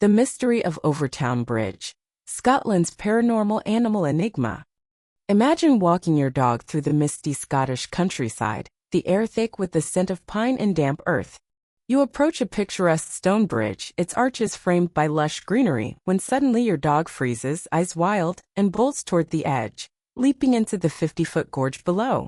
The Mystery of Overtown Bridge, Scotland's paranormal animal enigma. Imagine walking your dog through the misty Scottish countryside, the air thick with the scent of pine and damp earth. You approach a picturesque stone bridge, its arches framed by lush greenery, when suddenly your dog freezes, eyes wild, and bolts toward the edge, leaping into the 50-foot gorge below.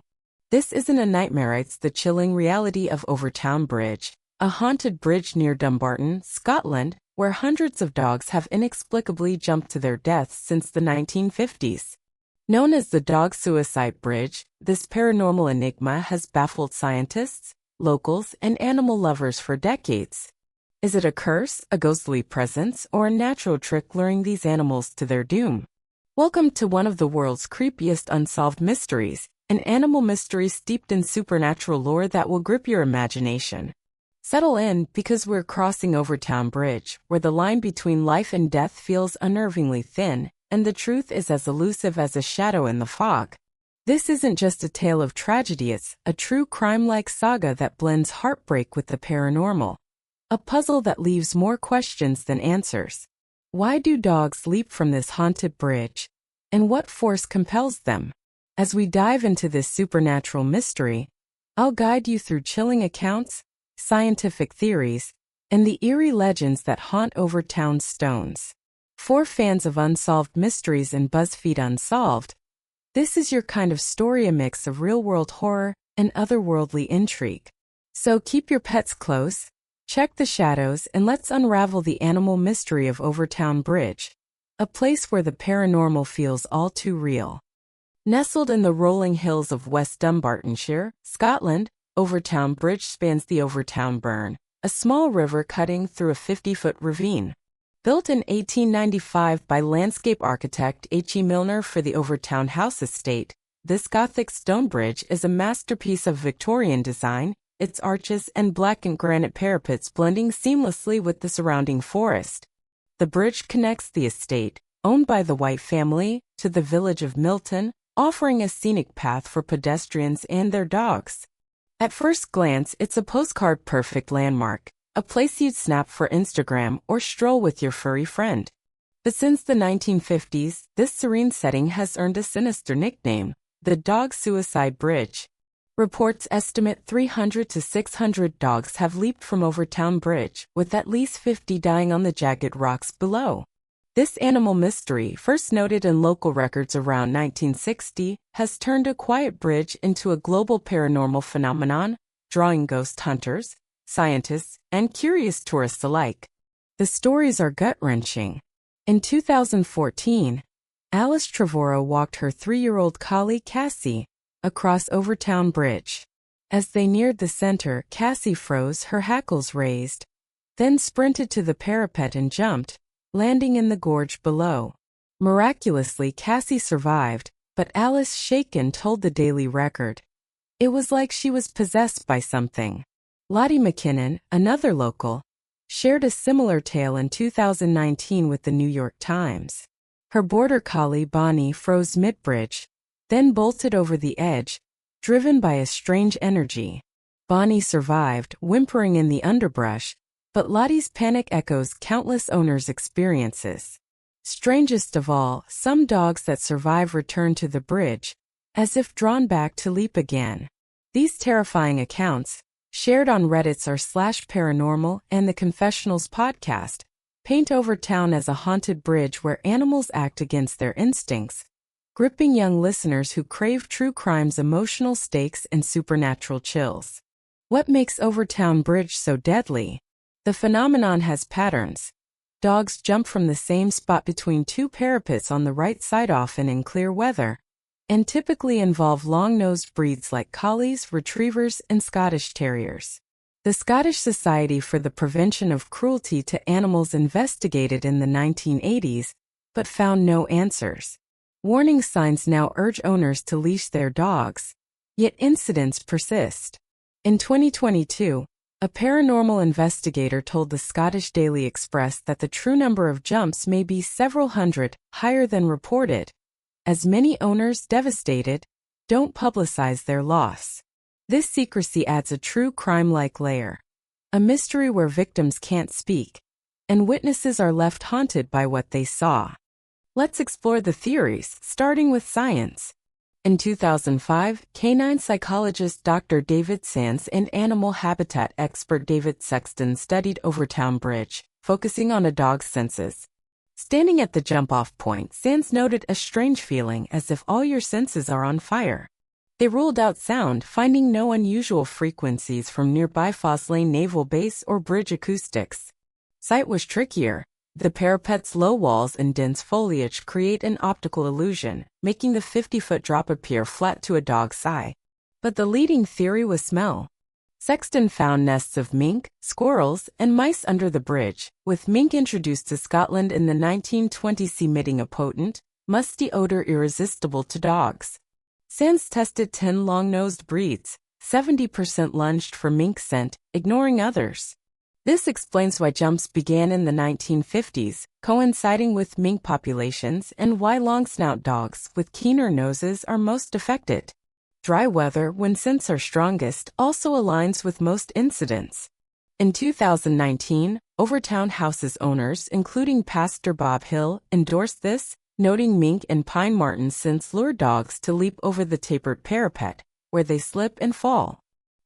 This isn't a nightmare, it's the chilling reality of Overtown Bridge, a haunted bridge near Dumbarton, Scotland, where hundreds of dogs have inexplicably jumped to their deaths since the 1950s. Known as the Dog Suicide Bridge, this paranormal enigma has baffled scientists, locals, and animal lovers for decades. Is it a curse, a ghostly presence, or a natural trick luring these animals to their doom? Welcome to one of the world's creepiest unsolved mysteries, an animal mystery steeped in supernatural lore that will grip your imagination. Settle in, because we're crossing Overtown Bridge, where the line between life and death feels unnervingly thin, and the truth is as elusive as a shadow in the fog. This isn't just a tale of tragedy, it's a true crime-like saga that blends heartbreak with the paranormal. A puzzle that leaves more questions than answers. Why do dogs leap from this haunted bridge? And what force compels them? As we dive into this supernatural mystery, I'll guide you through chilling accounts, scientific theories, and the eerie legends that haunt Overtown stones. For fans of unsolved mysteries and BuzzFeed Unsolved, this is your kind of story, a mix of real-world horror and otherworldly intrigue. So keep your pets close, check the shadows, and let's unravel the animal mystery of Overtown Bridge, a place where the paranormal feels all too real. Nestled in the rolling hills of West Dumbartonshire, Scotland, Overtown Bridge spans the Overtown Burn, a small river cutting through a 50-foot ravine. Built in 1895 by landscape architect H. E. Milner for the Overtown House estate, this Gothic stone bridge is a masterpiece of Victorian design, its arches and blackened granite parapets blending seamlessly with the surrounding forest. The bridge connects the estate, owned by the White family, to the village of Milton, offering a scenic path for pedestrians and their dogs. At first glance, it's a postcard-perfect landmark, a place you'd snap for Instagram or stroll with your furry friend. But since the 1950s, this serene setting has earned a sinister nickname, the Dog Suicide Bridge. Reports estimate 300 to 600 dogs have leaped from Overtown Bridge, with at least 50 dying on the jagged rocks below. This animal mystery, first noted in local records around 1960, has turned a quiet bridge into a global paranormal phenomenon, drawing ghost hunters, scientists, and curious tourists alike. The stories are gut-wrenching. In 2014, Alice Trevorrow walked her 3-year-old collie Cassie across Overtown Bridge. As they neared the center, Cassie froze, her hackles raised, then sprinted to the parapet and jumped, landing in the gorge below. Miraculously, Cassie survived, but Alice, shaken, told the Daily Record. It was like she was possessed by something. Lottie McKinnon, another local, shared a similar tale in 2019 with the New York Times. Her border collie Bonnie froze mid-bridge, then bolted over the edge, driven by a strange energy. Bonnie survived, whimpering in the underbrush, but Lottie's panic echoes countless owners' experiences. Strangest of all, some dogs that survive return to the bridge, as if drawn back to leap again. These terrifying accounts, shared on Reddit's r/paranormal and the Confessionals podcast, paint Overtown as a haunted bridge where animals act against their instincts, gripping young listeners who crave true crime's emotional stakes and supernatural chills. What makes Overtown Bridge so deadly? The phenomenon has patterns. Dogs jump from the same spot between two parapets on the right side, often in clear weather, and typically involve long-nosed breeds like collies, retrievers, and Scottish terriers. The Scottish Society for the Prevention of Cruelty to Animals investigated in the 1980s, but found no answers. Warning signs now urge owners to leash their dogs, yet incidents persist. In 2022, a paranormal investigator told the Scottish Daily Express that the true number of jumps may be several hundred, higher than reported, as many owners, devastated, don't publicize their loss. This secrecy adds a true crime-like layer, a mystery where victims can't speak, and witnesses are left haunted by what they saw. Let's explore the theories, starting with science. In 2005, canine psychologist Dr. David Sands and animal habitat expert David Sexton studied Overtown Bridge, focusing on a dog's senses. Standing at the jump-off point, Sands noted a strange feeling as if all your senses are on fire. They ruled out sound, finding no unusual frequencies from nearby Foss Lane Naval Base or bridge acoustics. Sight was trickier. The parapet's low walls and dense foliage create an optical illusion, making the 50-foot drop appear flat to a dog's eye. But the leading theory was smell. Sexton found nests of mink, squirrels, and mice under the bridge, with mink introduced to Scotland in the 1920s emitting a potent, musty odor irresistible to dogs. Sands tested 10 long-nosed breeds. 70% lunged for mink scent, ignoring others. This explains why jumps began in the 1950s, coinciding with mink populations, and why long-snout dogs with keener noses are most affected. Dry weather, when scents are strongest, also aligns with most incidents. In 2019, Overtown House's owners, including Pastor Bob Hill, endorsed this, noting mink and pine marten scents lure dogs to leap over the tapered parapet, where they slip and fall.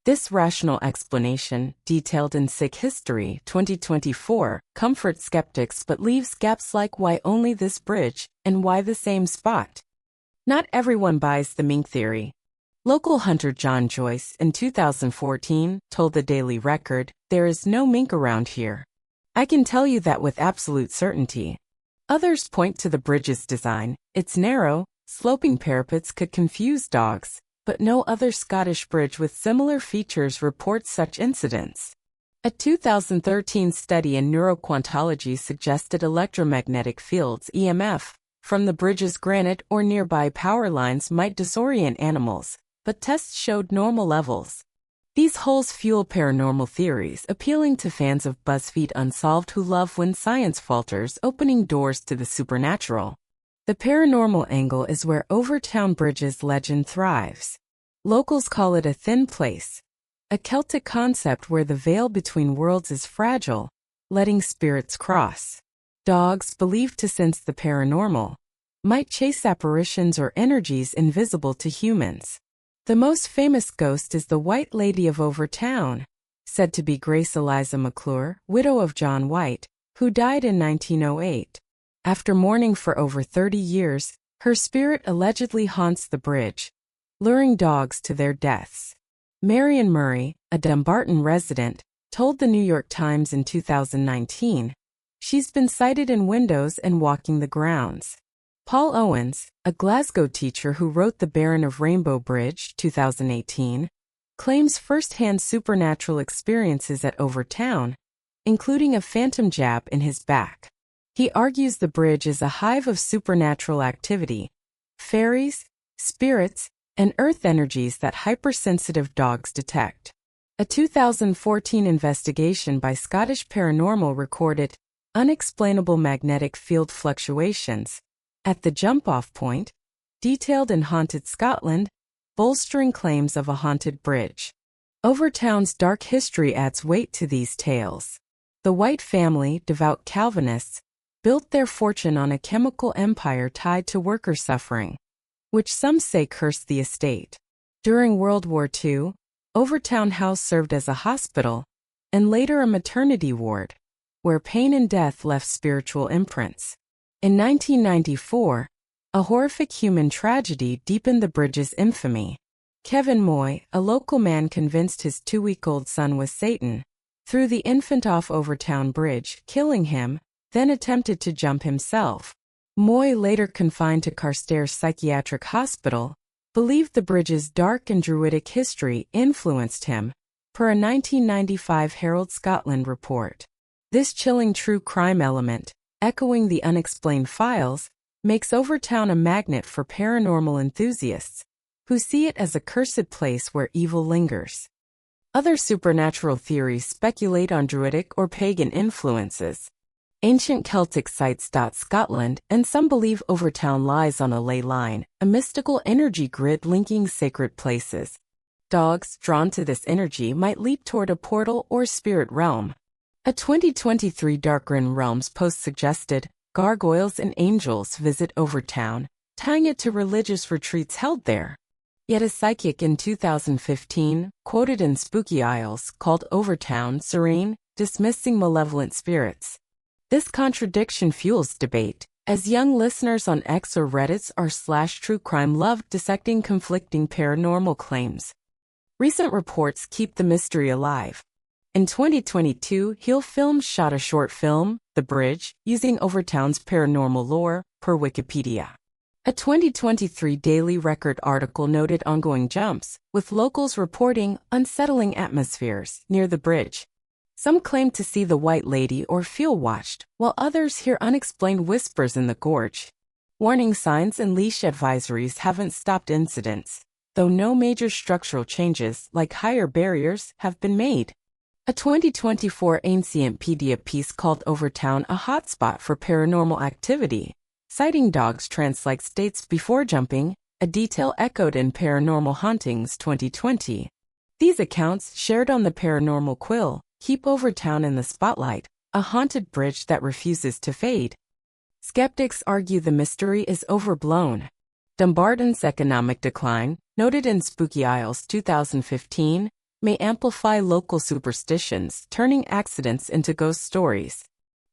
This rational explanation, detailed in Sick History 2024, comforts skeptics but leaves gaps like why only this bridge and why the same spot. Not everyone buys the mink theory. Local hunter John Joyce in 2014 told the Daily Record, "There is no mink around here. I can tell you that with absolute certainty." Others point to the bridge's design. Its narrow, sloping parapets could confuse dogs, but no other Scottish bridge with similar features reports such incidents. A 2013 study in neuroquantology suggested electromagnetic fields (EMF) from the bridge's granite or nearby power lines might disorient animals, but tests showed normal levels. These holes fuel paranormal theories, appealing to fans of BuzzFeed Unsolved who love when science falters, opening doors to the supernatural. The paranormal angle is where Overtown Bridge's legend thrives. Locals call it a thin place, a Celtic concept where the veil between worlds is fragile, letting spirits cross. Dogs, believed to sense the paranormal, might chase apparitions or energies invisible to humans. The most famous ghost is the White Lady of Overtown, said to be Grace Eliza McClure, widow of John White, who died in 1908. After mourning for over 30 years, her spirit allegedly haunts the bridge, luring dogs to their deaths. Marion Murray, a Dumbarton resident, told the New York Times in 2019, "She's been sighted in windows and walking the grounds." Paul Owens, a Glasgow teacher who wrote The Baron of Rainbow Bridge 2018, claims first-hand supernatural experiences at Overtown, including a phantom jab in his back. He argues the bridge is a hive of supernatural activity, fairies, spirits, and earth energies that hypersensitive dogs detect. A 2014 investigation by Scottish Paranormal recorded unexplainable magnetic field fluctuations at the jump-off point, detailed in Haunted Scotland, bolstering claims of a haunted bridge. Overtown's dark history adds weight to these tales. The White family, devout Calvinists, built their fortune on a chemical empire tied to worker suffering, which some say cursed the estate. During World War II, Overtown House served as a hospital, and later a maternity ward, where pain and death left spiritual imprints. In 1994, a horrific human tragedy deepened the bridge's infamy. Kevin Moy, a local man convinced his 2-week-old son was Satan, threw the infant off Overtown Bridge, killing him, then attempted to jump himself. Moy, later confined to Carstairs Psychiatric Hospital, believed the bridge's dark and druidic history influenced him, per a 1995 Herald Scotland report. This chilling true crime element, echoing the unexplained files, makes Overtown a magnet for paranormal enthusiasts, who see it as a cursed place where evil lingers. Other supernatural theories speculate on druidic or pagan influences. Ancient Celtic sites. Scotland, and some believe Overtown lies on a ley line, a mystical energy grid linking sacred places. Dogs, drawn to this energy, might leap toward a portal or spirit realm. A 2023 Darkrin Realms post suggested gargoyles and angels visit Overtown, tying it to religious retreats held there. Yet a psychic in 2015, quoted in Spooky Isles, called Overtown serene, dismissing malevolent spirits. This contradiction fuels debate, as young listeners on X or Reddit r/true crime love dissecting conflicting paranormal claims. Recent reports keep the mystery alive. In 2022, Heel Films shot a short film, The Bridge, using Overtown's paranormal lore, per Wikipedia. A 2023 Daily Record article noted ongoing jumps, with locals reporting unsettling atmospheres near the bridge. Some claim to see the White Lady or feel watched, while others hear unexplained whispers in the gorge. Warning signs and leash advisories haven't stopped incidents, though no major structural changes, like higher barriers, have been made. A 2024 Ancientpedia piece called Overtown a hotspot for paranormal activity, citing dogs trance-like states before jumping, a detail echoed in Paranormal Hauntings 2020. These accounts, shared on the Paranormal Quill, keep Overtown in the spotlight, a haunted bridge that refuses to fade. Skeptics argue the mystery is overblown. Dumbarton's economic decline, noted in Spooky Isles 2015, may amplify local superstitions, turning accidents into ghost stories.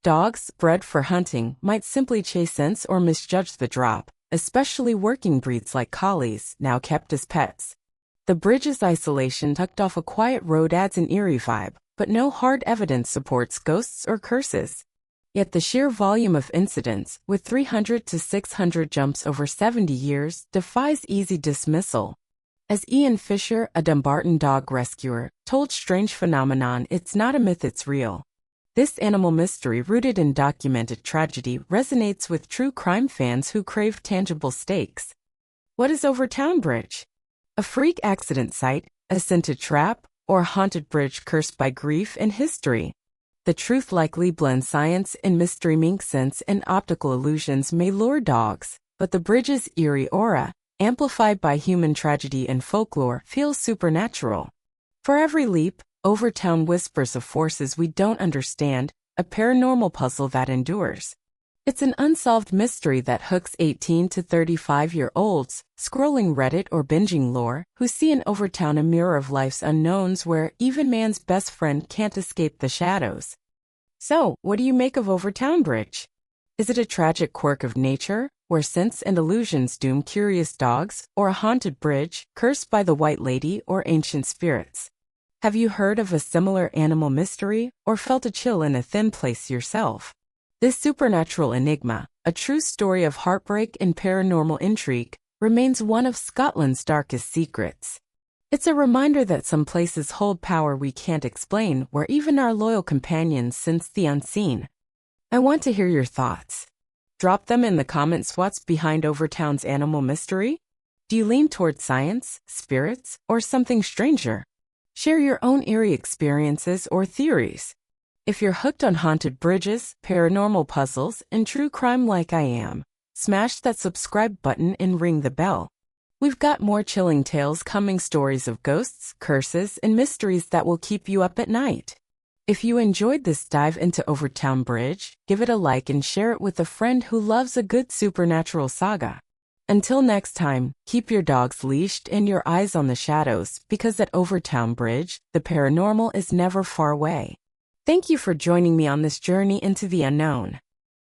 Dogs, bred for hunting, might simply chase scents or misjudge the drop, especially working breeds like collies, now kept as pets. The bridge's isolation tucked off a quiet road adds an eerie vibe, but no hard evidence supports ghosts or curses. Yet the sheer volume of incidents, with 300 to 600 jumps over 70 years, defies easy dismissal. As Ian Fisher, a Dumbarton dog rescuer, told Strange Phenomenon, it's not a myth, it's real. This animal mystery, rooted in documented tragedy, resonates with true crime fans who crave tangible stakes. What is Overtown Bridge? A freak accident site, a scented trap, or a haunted bridge cursed by grief and history? The truth likely blends science and mystery. Mink sense and optical illusions may lure dogs, but the bridge's eerie aura, amplified by human tragedy and folklore, feels supernatural. For every leap, Overtown whispers of forces we don't understand, a paranormal puzzle that endures. It's an unsolved mystery that hooks 18 to 35-year-olds, scrolling Reddit or binging lore, who see in Overtown a mirror of life's unknowns where even man's best friend can't escape the shadows. So, what do you make of Overtown Bridge? Is it a tragic quirk of nature, where scents and illusions doom curious dogs, or a haunted bridge, cursed by the White Lady or ancient spirits? Have you heard of a similar animal mystery, or felt a chill in a thin place yourself? This supernatural enigma, a true story of heartbreak and paranormal intrigue, remains one of Scotland's darkest secrets. It's a reminder that some places hold power we can't explain, where even our loyal companions sense the unseen. I want to hear your thoughts. Drop them in the comments. What's behind Overtown's animal mystery? Do you lean toward science, spirits, or something stranger? Share your own eerie experiences or theories. If you're hooked on haunted bridges, paranormal puzzles, and true crime like I am, smash that subscribe button and ring the bell. We've got more chilling tales coming, stories of ghosts, curses, and mysteries that will keep you up at night. If you enjoyed this dive into Overtown Bridge, give it a like and share it with a friend who loves a good supernatural saga. Until next time, keep your dogs leashed and your eyes on the shadows, because at Overtown Bridge, the paranormal is never far away. Thank you for joining me on this journey into the unknown.